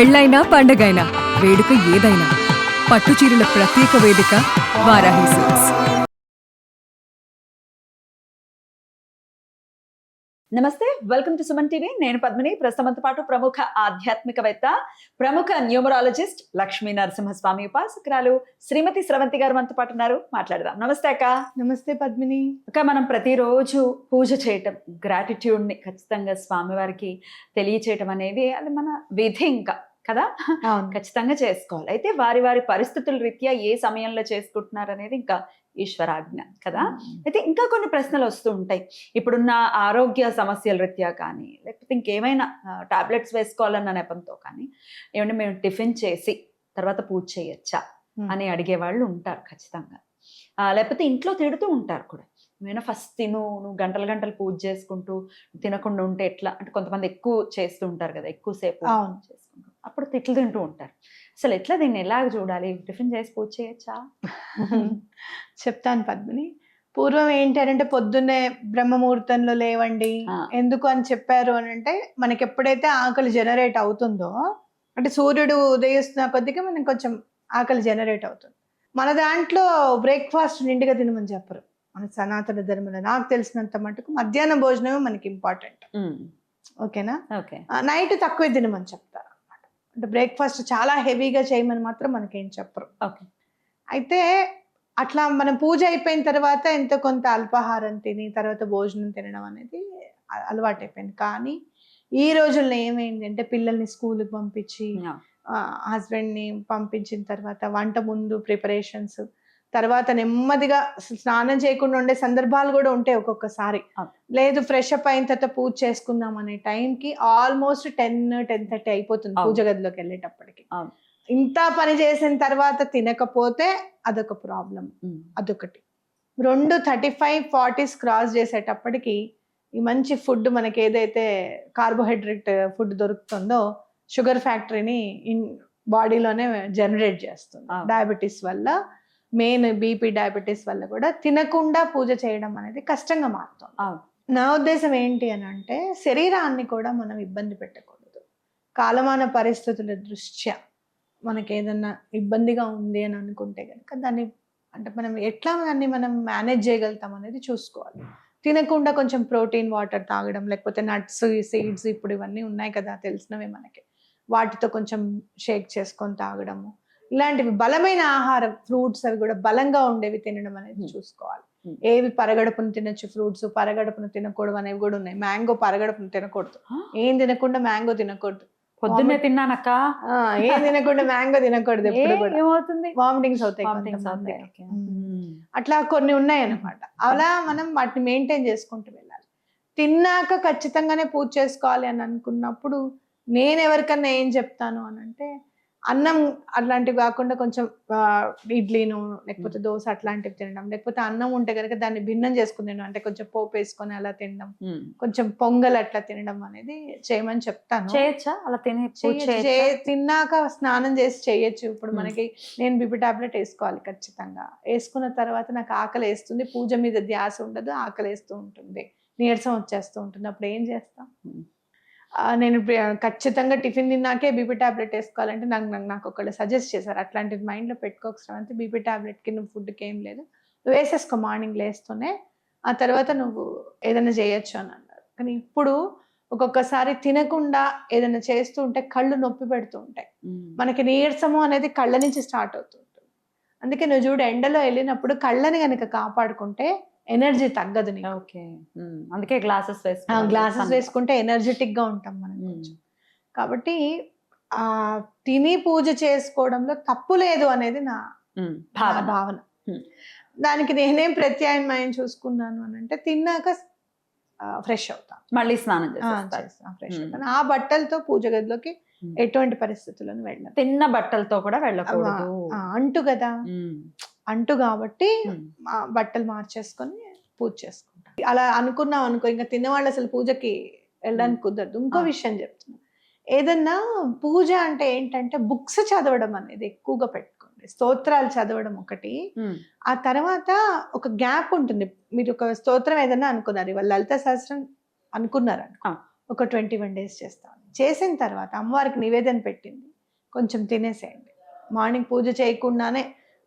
పెళ్ళైనా పండగైనా వేడుక ఏదైనా పట్టు చీరల ప్రత్యేక వేదిక వారాహి సిల్క్స్. నమస్తే, వెల్కమ్ టు సుమన్ టీవీ. నేను పద్మిని. ప్రస్తుతంతో పాటు ప్రముఖ ఆధ్యాత్మికవేత్త, ప్రముఖ న్యూమరాలజిస్ట్ లక్ష్మీ నరసింహస్వామి ఉపాసకురాలు శ్రీమతి స్రవంతి గారు మనతో పాటు ఉన్నారు. మాట్లాడదాం. నమస్తే అక్క. నమస్తే పద్మిని. అక్క, మనం ప్రతిరోజు పూజ చేయటం, గ్రాటిట్యూడ్ ని ఖచ్చితంగా స్వామివారికి తెలియచేయటం అనేది అది మన విధి ఇంకా కదా. ఖచ్చితంగా చేసుకోవాలి. అయితే వారి వారి పరిస్థితుల రీత్యా ఏ సమయంలో చేసుకుంటున్నారు అనేది ఇంకా ఈశ్వరాజ్ఞ కదా. అయితే ఇంకా కొన్ని ప్రశ్నలు వస్తూ ఉంటాయి. ఇప్పుడున్న ఆరోగ్య సమస్యల రీత్యా కానీ, లేకపోతే ఇంకేమైనా టాబ్లెట్స్ వేసుకోవాలన్న నెపంతో కానీ, ఏమంటే మేము టిఫిన్ చేసి తర్వాత పూజ చేయొచ్చా అని అడిగే వాళ్ళు ఉంటారు ఖచ్చితంగా. లేకపోతే ఇంట్లో తిడుతూ ఉంటారు కూడా, నువ్వేనా ఫస్ట్ తిను, నువ్వు గంటలు గంటలు పూజ చేసుకుంటూ తినకుండా ఉంటే ఎట్లా అంటే, కొంతమంది ఎక్కువ చేస్తూ ఉంటారు కదా, ఎక్కువసేపు చేసుకుంటూ అప్పుడు తిట్లు తింటూ ఉంటారు. అసలు ఎట్లా దీన్ని ఎలాగ చూడాలి? టిఫిన్ చేసి పూజ చేయొచ్చా? చెప్తాను పద్మిని. పూర్వం ఏంటి అంటే పొద్దున్నే బ్రహ్మముహూర్తంలో లేవండి. ఎందుకు అని చెప్పారు అని అంటే, మనకి ఎప్పుడైతే ఆకలి జనరేట్ అవుతుందో, అంటే సూర్యుడు ఉదయిస్తున్న కొద్దిగా మనకి కొంచెం ఆకలి జనరేట్ అవుతుంది. మన దాంట్లో బ్రేక్ఫాస్ట్ నిండుగా తినమని చెప్పరు మన సనాతన ధర్మంలో. నాకు తెలిసినంత మటుకు మధ్యాహ్న భోజనమే మనకి ఇంపార్టెంట్. ఓకేనా? నైట్ తక్కువ తినమని చెప్తారు. అంటే బ్రేక్ఫాస్ట్ చాలా హెవీగా చేయమని మాత్రం మనకేం చెప్పరు. ఓకే. అయితే అట్లా మనం పూజ అయిపోయిన తర్వాత ఎంతో కొంత అల్పాహారం తిని తర్వాత భోజనం తినడం అనేది అలవాటు అయిపోయింది. కానీ ఈ రోజుల్లో ఏమైంది అంటే, పిల్లల్ని స్కూల్కి పంపించి, హస్బెండ్ని పంపించిన తర్వాత వంట ముందు ప్రిపరేషన్స్, తర్వాత నెమ్మదిగా స్నానం చేయకుండా ఉండే సందర్భాలు కూడా ఉంటాయి ఒక్కొక్కసారి. లేదు ఫ్రెష్ అప్ అయిన తర్వాత పూజ చేసుకుందాం అనే టైంకి ఆల్మోస్ట్ 10-10:30 అయిపోతుంది పూజ గదిలోకి వెళ్ళేటప్పటికి. ఇంత పని చేసిన తర్వాత తినకపోతే అదొక ప్రాబ్లం. అదొకటి. 35-40 క్రాస్ చేసేటప్పటికి ఈ మంచి ఫుడ్ మనకి ఏదైతే కార్బోహైడ్రేట్ ఫుడ్ దొరుకుతుందో, షుగర్ ఫ్యాక్టరీని బాడీలోనే జనరేట్ చేస్తుంది. డయాబెటీస్ వల్ల, మెయిన్ బీపీ డయాబెటీస్ వల్ల కూడా తినకుండా పూజ చేయడం అనేది కష్టంగా మారుతుంది. నా ఉద్దేశం ఏంటి అని అంటే, శరీరాన్ని కూడా మనం ఇబ్బంది పెట్టకూడదు. కాలమాన పరిస్థితుల దృష్ట్యా మనకి ఏదన్నా ఇబ్బందిగా ఉంది అని అనుకుంటే కనుక దాన్ని అంటే మనం ఎట్లా దాన్ని మనం మేనేజ్ చేయగలుగుతాం అనేది చూసుకోవాలి. తినకుండా కొంచెం ప్రోటీన్ వాటర్ తాగడం, లేకపోతే నట్స్, సీడ్స్ ఇప్పుడు ఇవన్నీ ఉన్నాయి కదా తెలిసినవే మనకి, వాటితో కొంచెం షేక్ చేసుకొని తాగడము, ఇలాంటివి బలమైన ఆహారం, ఫ్రూట్స్ అవి కూడా బలంగా ఉండేవి తినడం అనేది చూసుకోవాలి. ఏవి పరగడుపును తినొచ్చు ఫ్రూట్స్, పరగడుపును తినకూడదు అనేవి కూడా ఉన్నాయి. మ్యాంగో పరగడుపును తినకూడదు. ఏం తినకుండా మ్యాంగో తినకూడదు. పొద్దున్నే తిన్నానక్క, ఏం తినకుండా మ్యాంగో తినకూడదు. ఎప్పుడు కూడా ఏమవుతుంది? వామిటింగ్స్ అవుతాయి. అట్లా కొన్ని ఉన్నాయి అన్నమాట. అలా మనం వాటిని మెయింటైన్ చేసుకుంటూ వెళ్ళాలి. తిన్నాక ఖచ్చితంగానే పూజ చేసుకోవాలి అని అనుకున్నప్పుడు నేను ఎవరికన్నా ఏం చెప్తాను అని అంటే, అన్నం అట్లాంటివి కాకుండా కొంచెం ఇడ్లీను లేకపోతే దోశ అట్లాంటివి తినడం, లేకపోతే అన్నం ఉంటే కనుక దాన్ని భిన్నం చేసుకుని తినడం, అంటే కొంచెం పోపు వేసుకొని అలా తినడం, కొంచెం పొంగల్ అట్లా తినడం అనేది చేయమని చెప్తాను. చేయొచ్చా అలా? తిన్నాక స్నానం చేసి చేయొచ్చు. ఇప్పుడు మనకి నేను బీపీ టాబ్లెట్ వేసుకోవాలి ఖచ్చితంగా. వేసుకున్న తర్వాత నాకు ఆకలి వేస్తుంది, పూజ మీద ధ్యాస ఉండదు, ఆకలి వేస్తూ ఉంటుంది, నీరసం వచ్చేస్తూ ఉంటుంది. అప్పుడు ఏం చేస్తాం? నేను ఖచ్చితంగా టిఫిన్ తిన్నాకే బీపీ టాబ్లెట్ వేసుకోవాలంటే నాకు ఒకళ్ళు సజెస్ట్ చేశారు, అట్లాంటిది మైండ్లో పెట్టుకోకసరం, బీపీ టాబ్లెట్కి నువ్వు ఫుడ్కి ఏం లేదు, నువ్వు వేసేసుకో మార్నింగ్ లేస్తూనే, ఆ తర్వాత నువ్వు ఏదైనా చేయొచ్చు అని అన్నారు. కానీ ఇప్పుడు ఒక్కొక్కసారి తినకుండా ఏదైనా చేస్తూ ఉంటే కళ్ళు నొప్పి పెడుతూ ఉంటాయి. మనకి నీరసము అనేది కళ్ళ నుంచి స్టార్ట్ అవుతుంటుంది. అందుకే నువ్వు చూడు, ఎండలో వెళ్ళినప్పుడు కళ్ళని కనుక కాపాడుకుంటే ఎనర్జీ తగ్గదు నీకు. ఓకే. అందుకే గ్లాసెస్ వేసుకుంటే ఎనర్జెటిక్ గా ఉంటాం మనం కొంచెం. కాబట్టి తిని పూజ చేసుకోవడంలో తప్పు లేదు అనేది నా భావన. దానికి నేనేం ప్రత్యామ్నాయం చూసుకున్నాను అని అంటే, తిన్నాక ఫ్రెష్ అవుతాను, మళ్ళీ స్నానం చేస్తాను, ఫ్రెష్ అవుతాను. ఆ బట్టలతో పూజ గదిలోకి ఎటువంటి పరిస్థితులను వెళ్ళను. తిన్న బట్టలతో కూడా వెళ్ళకూడదు. అంటు కదా, అంటు కాబట్టి బట్టలు మార్చేసుకొని పూజ చేసుకుంటాం. అలా అనుకున్నాం అనుకో, ఇంకా తినేవాళ్ళు అసలు పూజకి వెళ్ళడానికి కుదరదు. ఇంకో విషయం చెప్తున్నా, ఏదన్నా పూజ అంటే ఏంటంటే బుక్స్ చదవడం అనేది ఎక్కువగా పెట్టుకోండి. స్తోత్రాలు చదవడం ఒకటి, ఆ తర్వాత ఒక గ్యాప్ ఉంటుంది. మీరు ఒక స్తోత్రం ఏదన్నా అనుకున్నారు, ఇవాళ లలిత సహస్రం అనుకున్నారు అనుకో, ఒక 21 days చేస్తాం. చేసిన తర్వాత అమ్మవారికి నివేదన పెట్టింది, కొంచెం తినేసేయండి. మార్నింగ్ పూజ చేయకుండానే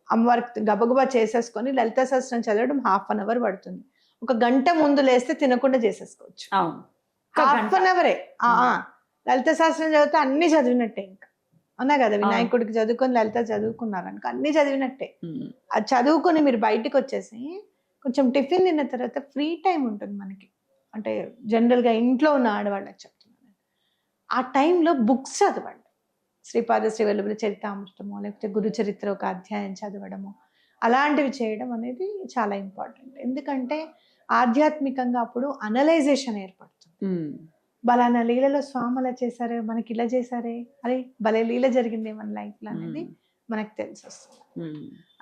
అమ్మవారికి గబగబా చేసేసుకొని లలిత సహస్రం చదవడం 1/2 అవర్ పడుతుంది. ఒక గంట ముందు లేస్తే తినకుండా చేసేసుకోవచ్చు. అవును, 1/2 అవరే. లలిత సహస్రం చదివితే అన్ని చదివినట్టే. ఇంకా అవునా కదా, వినాయకుడికి చదువుకొని లలిత చదువుకున్నారనుకో అన్ని చదివినట్టే. అది చదువుకొని మీరు బయటకు వచ్చేసి కొంచెం టిఫిన్ తిన్న తర్వాత ఫ్రీ టైం ఉంటుంది మనకి. అంటే జనరల్గా ఇంట్లో ఉన్న ఆడవాళ్ళకి చెప్తున్నాను, ఆ టైంలో బుక్స్ చదవండి. శ్రీపాద శ్రీవల్లభుల చరితామృతమో లేకపోతే గురు చరిత్ర ఒక అధ్యాయం చదవడము, అలాంటివి చేయడం అనేది చాలా ఇంపార్టెంట్. ఎందుకంటే ఆధ్యాత్మికంగా అప్పుడు అనలైజేషన్ ఏర్పడుతుంది. బలానా లీలలో స్వామి అలా చేశారే, మనకి ఇలా చేశారే, అరే భలే లీల జరిగింది మన లైఫ్లో అనేది మనకు తెలిసి వస్తుంది.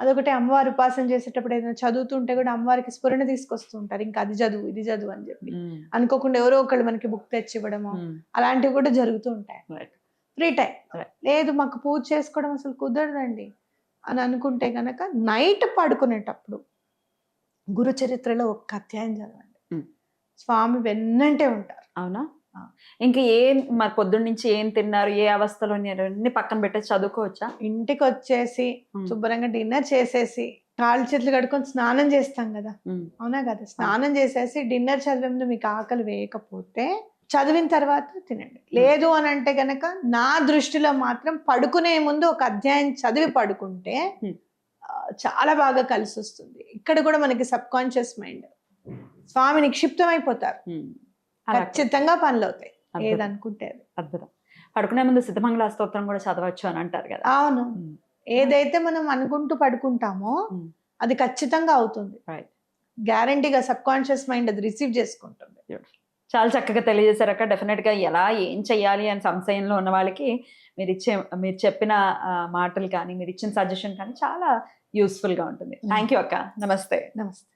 అదొకటి. అమ్మవారు ఉపాసన చేసేటప్పుడు ఏదైనా చదువుతుంటే కూడా అమ్మవారికి స్ఫురణ తీసుకొస్తూ ఉంటారు, ఇంకా అది చదువు ఇది చదువు అని చెప్పి. అనుకోకుండా ఎవరో ఒకళ్ళు మనకి బుక్ తెచ్చి ఇవ్వడము అలాంటివి కూడా జరుగుతూ ఉంటాయి. ఫ్రీ టైం లేదు, మాకు పూజ చేసుకోవడం అసలు కుదరదండి అని అనుకుంటే గనక నైట్ పడుకునేటప్పుడు గురు చరిత్రలో ఒక్క అధ్యాయం చదవండి. స్వామి వెన్నంటే ఉంటారు. అవునా? ఇంకా మరి పొద్దున్న నుంచి ఏం తిన్నారు, ఏ అవస్థలో అన్ని పక్కన పెట్టేసి చదువుకోవచ్చా? ఇంటికి వచ్చేసి శుభ్రంగా డిన్నర్ చేసేసి కాళ్ళు చేతులు కడుక్కొని స్నానం చేస్తాం కదా, అవునా కదా, స్నానం చేసేసి డిన్నర్ చదివే ముందు మీకు ఆకలి వేయకపోతే చదివిన తర్వాత తినండి. లేదు అని అంటే గనక నా దృష్టిలో మాత్రం పడుకునే ముందు ఒక అధ్యాయం చదివి పడుకుంటే చాలా బాగా కలిసి వస్తుంది. ఇక్కడ కూడా మనకి సబ్ కాన్షియస్ మైండ్ స్వామి నిక్షిప్తం అయిపోతారు. ఖచ్చితంగా పనులు అవుతాయి ఏదనుకుంటే. అద్భుతం. పడుకునే ముందు సిద్ధమంగళ స్తోత్రం కూడా చదవచ్చు అని అంటారు కదా. అవును, ఏదైతే మనం అనుకుంటూ పడుకుంటామో అది ఖచ్చితంగా అవుతుంది. గ్యారంటీగా సబ్ కాన్షియస్ మైండ్ అది రిసీవ్ చేసుకుంటుంది. చాలా చక్కగా తెలియజేశారు అక్క. డెఫినెట్ గా ఎలా ఏం చెయ్యాలి అని సంశయంలో ఉన్న వాళ్ళకి మీరు చెప్పిన మాటలు కానీ మీరు ఇచ్చిన సజెషన్ కానీ చాలా యూస్ఫుల్ గా ఉంటుంది. థ్యాంక్ యూ అక్క. నమస్తే. నమస్తే.